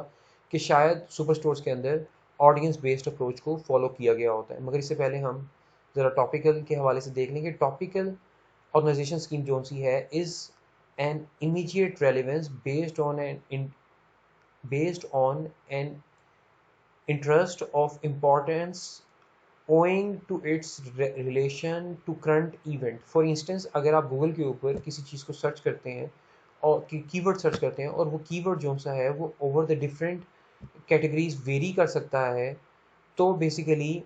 कि शायद सुपर स्टोर्स के अंदर ऑडियंस बेस्ड अप्रोच को फॉलो किया गया होता है। मगर इससे पहले हम ज़रा टॉपिकल के हवाले से देख लेंगे। टॉपिकल ऑर्गेनाइजेशन स्कीम जो सी है is an immediate relevance based on an interest of importance owing to its relation to current event। For instance अगर आप गूगल के ऊपर किसी चीज़ को सर्च करते हैं और कीवर्ड सर्च करते हैं, और वो कीवर्ड जो सा है वो over the different categories very कर सकता है, तो बेसिकली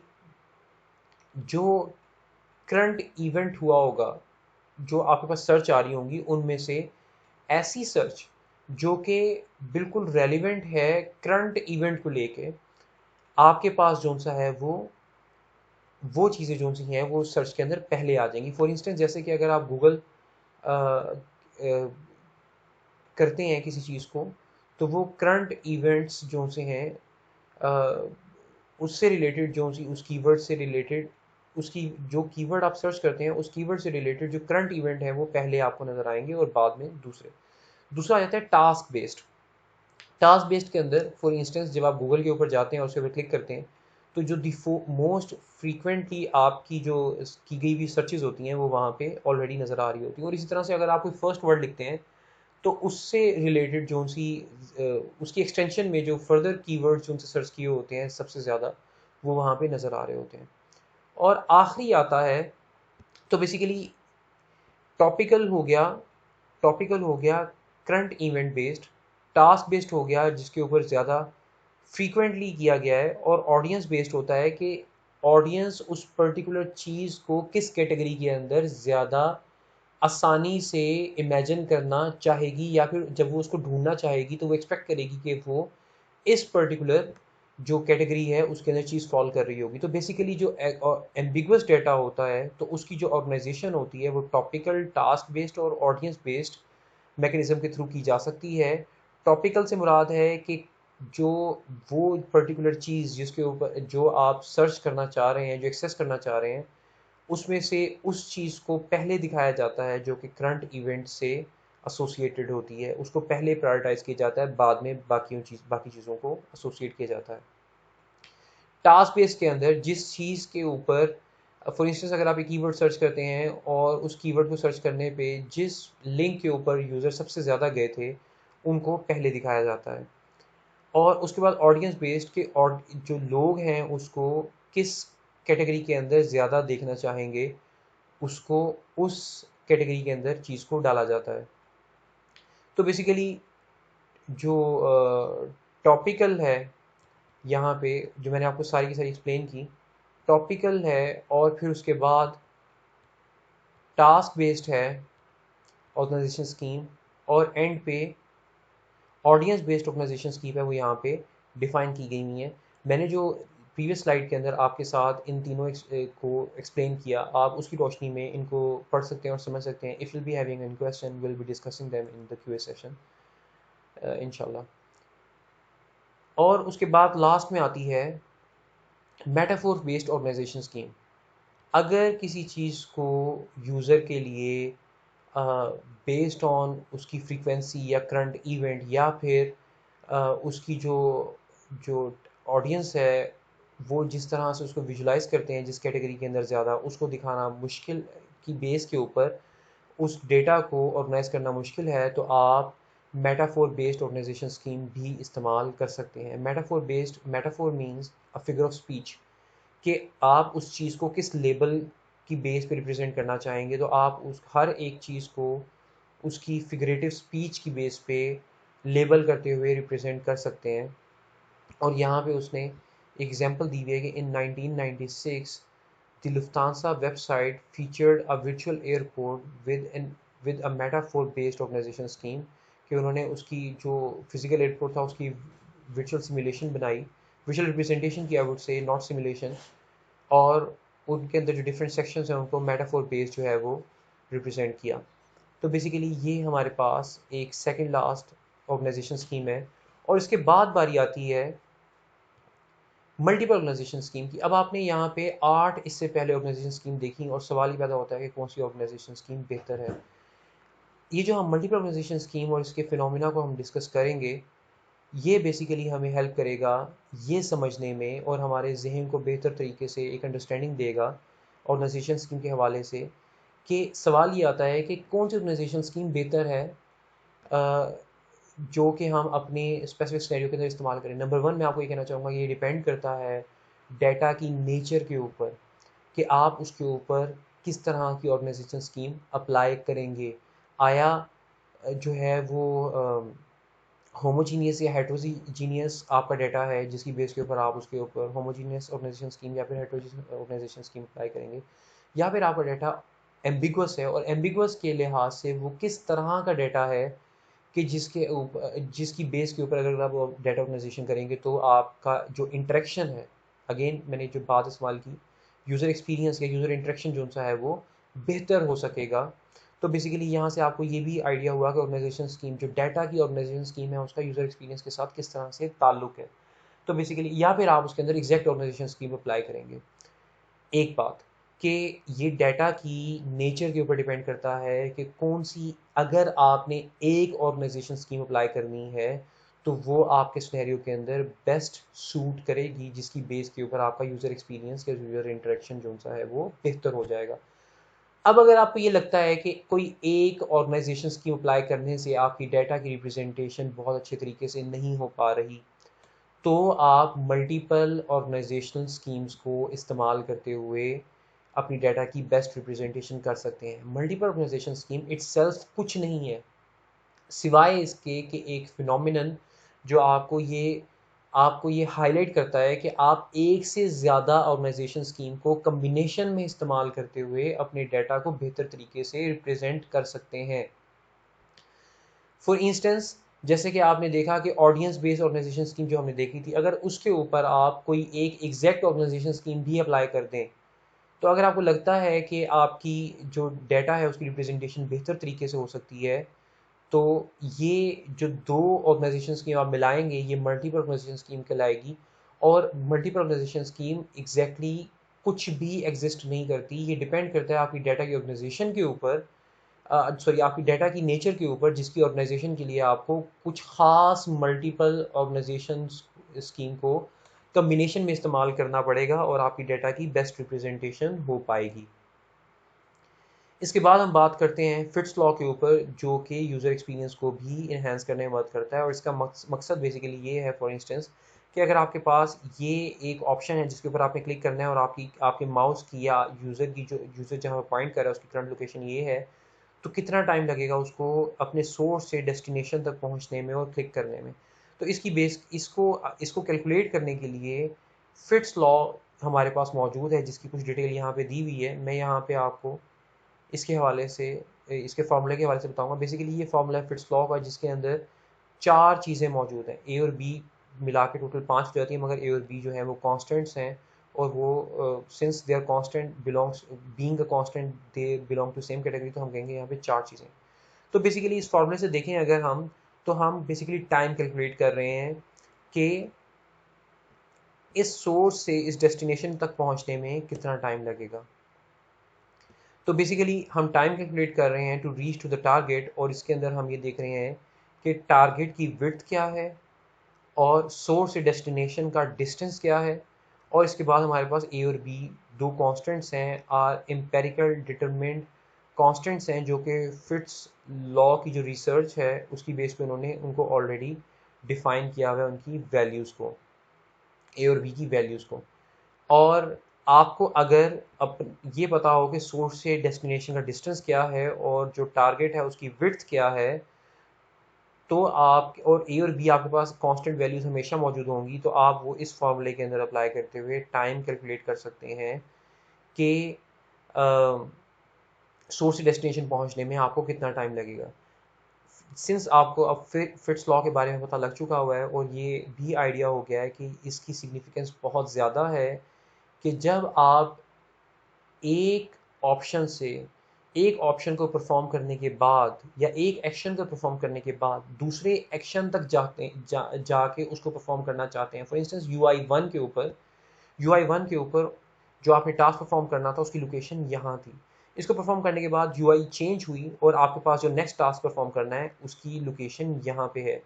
जो करंट इवेंट हुआ होगा, जो आपके पास सर्च आ रही होंगी, उनमें से ऐसी सर्च जो कि बिल्कुल रेलिवेंट है करंट इवेंट को लेके, आपके पास जो सा है वो चीज़ें जो सी हैं वो सर्च के अंदर पहले आ जाएंगी। फॉर इंस्टेंस जैसे कि अगर आप गूगल करते हैं किसी चीज़ को, तो वो करंट इवेंट्स जो से हैं अ, उससे रिलेटेड जो सी उस कीवर्ड से रिलेटेड, उसकी जो कीवर्ड आप सर्च करते हैं उस कीवर्ड से रिलेटेड जो करंट इवेंट है वो पहले आपको नज़र आएंगे और बाद में दूसरा आ जाता है टास्क बेस्ड। टास्क बेस्ड के अंदर फॉर इंस्टेंस जब आप गूगल के ऊपर जाते हैं और उसके ऊपर क्लिक करते हैं, तो जो मोस्ट फ्रीक्वेंटली आपकी जो की गई हुई सर्चेज होती हैं वो वहाँ पे ऑलरेडी नज़र आ रही होती हैं। और इसी तरह से अगर आप कोई फर्स्ट वर्ड लिखते हैं, तो उससे रिलेटेड जो सी उसकी एक्सटेंशन में जो फर्दर कीवर्ड जो उनसे सर्च किए होते हैं सबसे ज़्यादा, वो वहाँ पे नज़र आ रहे होते हैं। और आखिरी आता है, तो बेसिकली टॉपिकल हो गया टॉपिकल हो गया current event based, task based हो गया जिसके ऊपर ज़्यादा फ्रीक्वेंटली किया गया है, और ऑडियंस बेस्ड होता है कि ऑडियंस उस पर्टिकुलर चीज़ को किस कैटेगरी के अंदर ज़्यादा आसानी से इमेजिन करना चाहेगी, या फिर जब वो उसको ढूंढना चाहेगी तो वो एक्सपेक्ट करेगी कि वो इस पर्टिकुलर जो कैटेगरी है उसके अंदर चीज़ फॉल कर रही होगी। तो बेसिकली जो एम्बिगुअस डेटा होता है, तो उसकी जो ऑर्गेनाइजेशन होती है वो टॉपिकल, टास्क बेस्ड और ऑडियंस बेस्ड मैकेनिज्म के थ्रू की जा सकती है। टॉपिकल से मुराद है कि जो वो पर्टिकुलर चीज़ जिसके ऊपर जो आप सर्च करना चाह रहे हैं, जो एक्सेस करना चाह रहे हैं, उसमें से उस चीज़ को पहले दिखाया जाता है जो कि करंट इवेंट से एसोसिएटेड होती है, उसको पहले प्रायोरिटाइज किया जाता है, बाद में बाकी चीज़ों को एसोसिएट किया जाता है। टास्क बेस के अंदर जिस चीज़ के ऊपर फॉर इंस्टेंस अगर आप एक कीवर्ड सर्च करते हैं और उस कीवर्ड को सर्च करने पे जिस लिंक के ऊपर यूज़र सबसे ज़्यादा गए थे, उनको पहले दिखाया जाता है। और उसके बाद ऑडियंस बेस्ड के, और जो लोग हैं उसको किस कैटेगरी के अंदर ज़्यादा देखना चाहेंगे, उसको उस कैटेगरी के अंदर चीज़ को डाला जाता है। तो बेसिकली जो टॉपिकल है, यहाँ पे जो मैंने आपको सारी की सारी एक्सप्लेन की, टॉपिकल है, और फिर उसके बाद टास्क बेस्ड है ऑर्गेनाइजेशन स्कीम, और एंड पे ऑडियंस बेस्ड ऑर्गेनाइजेशन स्कीम है वो यहाँ पे डिफाइन की गई हुई है। मैंने जो प्रीवियस स्लाइड के अंदर आपके साथ इन तीनों को एक्सप्लेन किया, आप उसकी रोशनी में इनको पढ़ सकते हैं और समझ सकते हैं। If will be having any question will be discussing them in the QA session इंशाल्लाह। और उसके बाद लास्ट में आती है मेटाफोर बेस्ड ऑर्गेनाइजेशन स्कीम। अगर किसी चीज़ को यूज़र के लिए बेस्ड ऑन उसकी फ्रीक्वेंसी या करंट इवेंट, या फिर उसकी जो जो ऑडियंस है वो जिस तरह से उसको विजुलाइज करते हैं, जिस कैटेगरी के अंदर ज़्यादा उसको दिखाना मुश्किल की बेस के ऊपर उस डेटा को ऑर्गेनाइज करना मुश्किल है, तो आप मेटाफोर बेस्ड ऑर्गेनाइजेशन स्कीम भी इस्तेमाल कर सकते हैं। Metaphor means a figure of speech, कि आप उस चीज़ को किस लेबल की बेस पे रिप्रेजेंट करना चाहेंगे, तो आप उस हर एक चीज़ को उसकी फिगरेटिव स्पीच की बेस पे लेबल करते हुए रिप्रेजेंट कर सकते हैं। और यहाँ पे उसने एग्जांपल दी हुई है कि इन 1996 the Lufthansa website featured a virtual airport with a metaphor based organization scheme, कि उन्होंने उसकी जो फिजिकल एयरपोर्ट था उसकी virtual सिमुलेशन बनाई, virtual रिप्रेजेंटेशन की, आई वुड से नॉट सिमुलेशन, और उनके अंदर जो डिफरेंट सेक्शंस हैं उनको मेटाफोर बेस्ड जो है वो रिप्रेजेंट किया। तो बेसिकली ये हमारे पास एक सेकंड लास्ट ऑर्गेनाइजेशन स्कीम है। और इसके बाद बारी आती है मल्टीपल ऑर्गेनाइजेशन स्कीम की। अब आपने यहाँ पे 8 इससे पहले ऑर्गेनाइजेशन स्कीम देखी और सवाल ही पैदा होता है कि कौन सी ऑर्गेनाइजेशन स्कीम बेहतर है। ये जो हम मल्टीपल ऑर्गेनाइजेशन स्कीम और इसके फिनोमिना को हम डिस्कस करेंगे, ये बेसिकली हमें हेल्प करेगा ये समझने में और हमारे जहन को बेहतर तरीके से एक अंडरस्टैंडिंग देगा ऑर्गेनाइजेशन स्कीम के हवाले से, कि सवाल ये आता है कि कौन सी ऑर्गेनाइजेशन स्कीम बेहतर है जो कि हम अपने स्पेसिफिक सिनेरियो के अंदर इस्तेमाल करें। नंबर वन, मैं आपको ये कहना चाहूँगा, ये डिपेंड करता है डेटा की नेचर के ऊपर, कि आप उसके ऊपर किस तरह की ऑर्गेनाइजेशन स्कीम अप्लाई करेंगे। आया जो है वो होमोजीनियस या हेट्रोजीनियस आपका डेटा है जिसकी बेस के ऊपर आप उसके ऊपर होमोजीनियस ऑर्गेनाइजेशन स्कीम या फिर हेट्रोजीनियस ऑर्गेनाइजेशन स्कीम अप्लाई करेंगे, या फिर आपका डेटा एम्बिगुअस है, और एम्बिगुअस के लिहाज से वो किस तरह का डेटा है कि जिसके ऊपर जिसकी बेस के ऊपर अगर आप डेटा ऑर्गेनाइजेशन करेंगे तो आपका जो इंटरेक्शन है, अगेन मैंने जो बात इस्तेमाल की, यूज़र एक्सपीरियंस या यूज़र इंटरेक्शन जो सा है वो बेहतर हो सकेगा। तो बेसिकली यहाँ से आपको ये भी आइडिया हुआ कि ऑर्गेनाइजेशन स्कीम जो डाटा की ऑर्गेनाइजेशन स्कीम है उसका यूज़र एक्सपीरियंस के साथ किस तरह से ताल्लुक है। तो बेसिकली या फिर आप उसके अंदर एग्जैक्ट ऑर्गेनाइजेशन स्कीम अप्लाई करेंगे। एक बात कि ये डाटा की नेचर के ऊपर डिपेंड करता है कि कौन सी, अगर आपने एक ऑर्गेनाइजेशन स्कीम अप्लाई करनी है तो वो आपके सिनेरियो के अंदर बेस्ट सूट करेगी, जिसकी बेस के ऊपर आपका यूज़र एक्सपीरियंस या यूज़र इंटरेक्शन जो सा है वो बेहतर हो जाएगा। अब अगर आपको ये लगता है कि कोई एक ऑर्गेनाइजेशन स्कीम अप्लाई करने से आपकी डाटा की रिप्रेजेंटेशन बहुत अच्छे तरीके से नहीं हो पा रही, तो आप मल्टीपल ऑर्गेनाइजेशनल स्कीम्स को इस्तेमाल करते हुए अपनी डाटा की बेस्ट रिप्रेजेंटेशन कर सकते हैं। मल्टीपल ऑर्गेनाइजेशन स्कीम इट्सेल्फ कुछ नहीं है सिवाय इसके कि एक फिनोमिनन जो आपको ये हाईलाइट करता है कि आप एक से ज़्यादा ऑर्गेनाइजेशन स्कीम को कम्बिनेशन में इस्तेमाल करते हुए अपने डाटा को बेहतर तरीके से रिप्रेजेंट कर सकते हैं। फॉर इंस्टेंस, जैसे कि आपने देखा कि ऑडियंस बेस्ड ऑर्गेनाइजेशन स्कीम जो हमने देखी थी, अगर उसके ऊपर आप कोई एक एग्जैक्ट ऑर्गेनाइजेशन स्कीम भी अप्लाई कर दें, तो अगर आपको लगता है कि आपकी जो डाटा है उसकी रिप्रेजेंटेशन बेहतर तरीके से हो सकती है, तो ये जो दो ऑर्गेनाइजेशन स्कीम आप मिलाएंगे ये मल्टीपल ऑर्गेनाइजेशन स्कीम कहलाएगी। और मल्टीपल ऑर्गेनाइजेशन स्कीम एग्जैक्टली कुछ भी एग्जिस्ट नहीं करती, ये डिपेंड करता है आपकी डाटा की ऑर्गेनाइजेशन के ऊपर, सॉरी आपकी डाटा की नेचर के ऊपर, जिसकी ऑर्गेनाइजेशन के लिए आपको कुछ खास मल्टीपल ऑर्गेनाइजेशन स्कीम को कम्बिनेशन में इस्तेमाल करना पड़ेगा और आपकी डाटा की बेस्ट रिप्रेजेंटेशन हो पाएगी। इसके बाद हम बात करते हैं फिट्स लॉ के ऊपर, जो कि यूज़र एक्सपीरियंस को भी इन्हेंस करने में मदद करता है। और इसका मकसद बेसिकली ये है, फॉर इंस्टेंस, कि अगर आपके पास ये एक ऑप्शन है जिसके ऊपर आपने क्लिक करना है और आपके माउस की या यूज़र की, जो यूज़र जहाँ पॉइंट कर रहा है उसकी करंट लोकेशन ये है, तो कितना टाइम लगेगा उसको अपने सोर्स से डेस्टिनेशन तक पहुंचने में और क्लिक करने में। तो इसकी बेस इसको इसको कैलकुलेट करने के लिए फिट्स लॉ हमारे पास मौजूद है, जिसकी कुछ डिटेल यहाँ पे दी हुई है। मैं यहाँ पे आपको इसके हवाले से, इसके फार्मूले के हवाले से बताऊंगा। बेसिकली ये फार्मूला है फिट्स लॉ का, जिसके अंदर चार चीज़ें मौजूद हैं। ए और बी मिला के टोटल 5 हो जाती है, मगर ए और बी जो है वो कांस्टेंट्स हैं, और वो since they are constant belongs being a constant they belong to same category, तो हम कहेंगे यहाँ पे चार चीज़ें। तो बेसिकली इस फार्मूले से देखें अगर हम, तो हम बेसिकली टाइम कैलकुलेट कर रहे हैं कि इस सोर्स से इस डेस्टिनेशन तक पहुंचने में कितना टाइम लगेगा। तो बेसिकली हम टाइम कैलकुलेट कर रहे हैं to reach to the target, और इसके अंदर हम ये देख रहे हैं कि टारगेट की विड्थ क्या है और सोर्स से डेस्टिनेशन का डिस्टेंस क्या है। और इसके बाद हमारे पास ए और बी दो कांस्टेंट्स हैं, आर एम्पेरिकल डिटरमिन्ड कांस्टेंट्स हैं, जो कि फिट्स लॉ की जो रिसर्च है उसकी बेस पे उन्होंने उनको ऑलरेडी डिफाइन किया हुआ है, उनकी वैल्यूज़ को, ए और बी की वैल्यूज़ को। और आपको अगर ये पता हो कि सोर्स से डेस्टिनेशन का डिस्टेंस क्या है और जो टारगेट है उसकी विड्थ क्या है, तो आप, और ए और बी आपके पास कांस्टेंट वैल्यूज हमेशा मौजूद होंगी, तो आप वो इस फॉर्मूले के अंदर अप्लाई करते हुए टाइम कैलकुलेट कर सकते हैं कि सोर्स से डेस्टिनेशन पहुंचने में आपको कितना टाइम लगेगा। सिंस आपको अब फिट्स लॉ के बारे में पता लग चुका हुआ है और ये भी आइडिया हो गया है कि इसकी सिग्निफिकेंस बहुत ज़्यादा है, कि जब आप एक ऑप्शन से एक ऑप्शन को परफॉर्म करने के बाद या एक एक्शन को परफॉर्म करने के बाद दूसरे एक्शन तक जाके उसको परफॉर्म करना चाहते हैं। फॉर इंस्टेंस यूआई वन के ऊपर जो आपने टास्क परफॉर्म करना था उसकी लोकेशन यहाँ थी। इसको परफॉर्म करने के बाद यूआई चेंज हुई और आपके पास जो नेक्स्ट टास्क परफॉर्म करना है उसकी लोकेशन यहाँ पे है,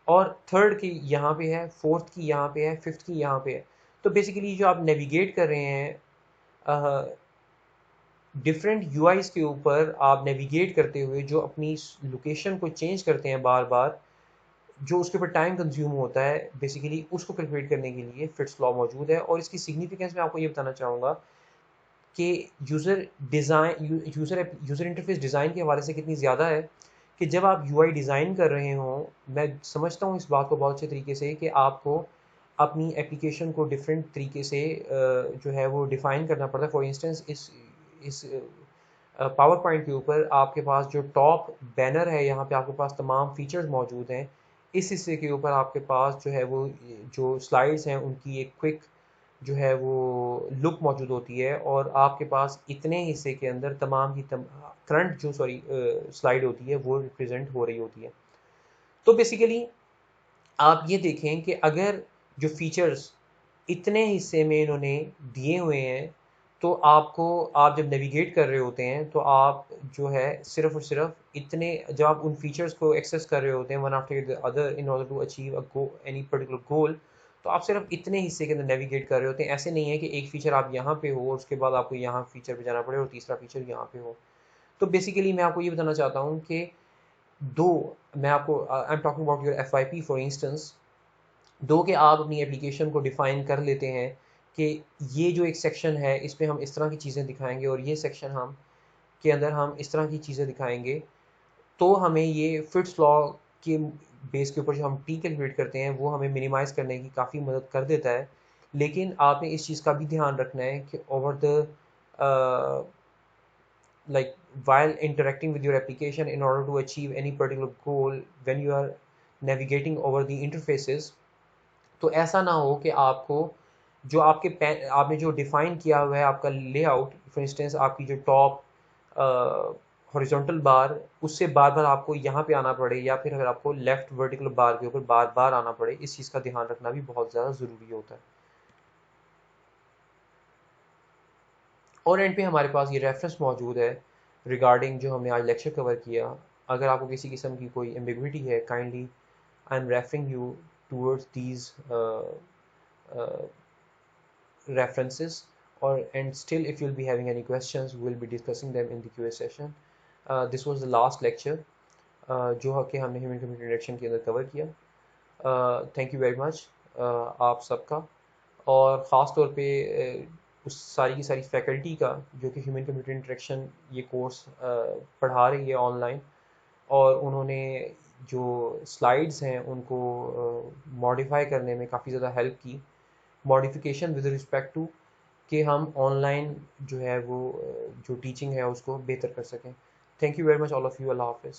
और थर्ड की यहाँ पे है, फोर्थ की यहाँ पे है, फिफ्थ की यहाँ पे है। तो बेसिकली जो आप नेविगेट कर रहे हैं डिफरेंट यूआईज के ऊपर, आप नेविगेट करते हुए जो अपनी लोकेशन को चेंज करते हैं बार बार, जो उसके ऊपर टाइम कंज्यूम होता है, बेसिकली उसको कैलकुलेट करने के लिए फिट्स लॉ मौजूद है। और इसकी सिग्निफिकेंस मैं आपको ये बताना चाहूँगा कि यूज़र इंटरफेस डिज़ाइन के हवाले से कितनी ज़्यादा है, कि जब आप यूआई डिज़ाइन कर रहे हों, मैं समझता हूँ इस बात को बहुत अच्छे तरीके से, कि आपको अपनी एप्लीकेशन को डिफरेंट तरीके से जो है वो डिफ़ाइन करना पड़ता है। फॉर इंस्टेंस इस पावर पॉइंट के ऊपर आपके पास जो टॉप बैनर है, यहाँ पे आपके पास तमाम फीचर्स मौजूद हैं। इस हिस्से के ऊपर आपके पास जो है वो जो स्लाइड्स हैं उनकी एक क्विक जो है वो लुक मौजूद होती है, और आपके पास इतने हिस्से के अंदर तमाम की करंट जो स्लाइड होती है वो रिप्रेजेंट हो रही होती है। तो बेसिकली आप ये देखें कि अगर जो फीचर्स इतने हिस्से में इन्होंने दिए हुए हैं, तो आपको, आप जब नेविगेट कर रहे होते हैं तो आप जो है सिर्फ और सिर्फ इतने, जब आप उन फीचर्स को एक्सेस कर रहे होते हैं one after the other in order to achieve any particular goal, तो आप सिर्फ इतने हिस्से के अंदर नेविगेट कर रहे होते हैं। ऐसे नहीं है कि एक फीचर आप यहाँ पे हो और उसके बाद आपको यहाँ फीचर पे जाना पड़े और तीसरा फीचर यहाँ पे हो। तो बेसिकली मैं आपको ये बताना चाहता हूँ कि दो, मैं आपको I am talking about your F for instance, दो कि आप अपनी एप्लीकेशन को डिफ़ाइन कर लेते हैं कि ये जो एक सेक्शन है इस पे हम इस तरह की चीज़ें दिखाएंगे और ये सेक्शन हम के अंदर हम इस तरह की चीज़ें दिखाएंगे, तो हमें ये फिट्स लॉ के बेस के ऊपर जो हम टी कैलकुलेट करते हैं वो हमें मिनिमाइज़ करने की काफ़ी मदद कर देता है। लेकिन आपने इस चीज़ का भी ध्यान रखना है कि over the like while interacting with your application in order to achieve any particular goal, when you are navigating over the interfaces, तो ऐसा ना हो कि आपको जो आपने जो डिफाइन किया हुआ है आपका लेआउट, फॉर इंस्टेंस आपकी जो टॉप हॉरिजॉन्टल बार, उससे बार बार आपको यहाँ पे आना पड़े, या फिर अगर आपको लेफ्ट वर्टिकल बार के ऊपर बार बार आना पड़े। इस चीज़ का ध्यान रखना भी बहुत ज़्यादा ज़रूरी होता है। और एंड पे हमारे पास ये रेफरेंस मौजूद है रिगार्डिंग जो हमने आज लेक्चर कवर किया। अगर आपको किसी किस्म की कोई एम्बिग्विटी है, kindly I am referring you towards these references, or and still if you'll be having any questions we'll be discussing them in the QA session. This was the last lecture जो कि हमने human computer interaction के अंदर cover किया। Thank you very much आप सबका, और ख़ास तौर पे उस सारी की सारी फैकल्टी का जो कि ह्यूमन कंप्यूटर इंटरेक्शन ये कोर्स पढ़ा रही है ऑनलाइन, और उन्होंने जो स्लाइड्स हैं उनको मॉडिफाई करने में काफ़ी ज़्यादा हेल्प की। मॉडिफिकेशन विद रिस्पेक्ट टू कि हम ऑनलाइन जो है वो जो टीचिंग है उसको बेहतर कर सकें। Thank you very much all of you. Allah हाफ़िज़।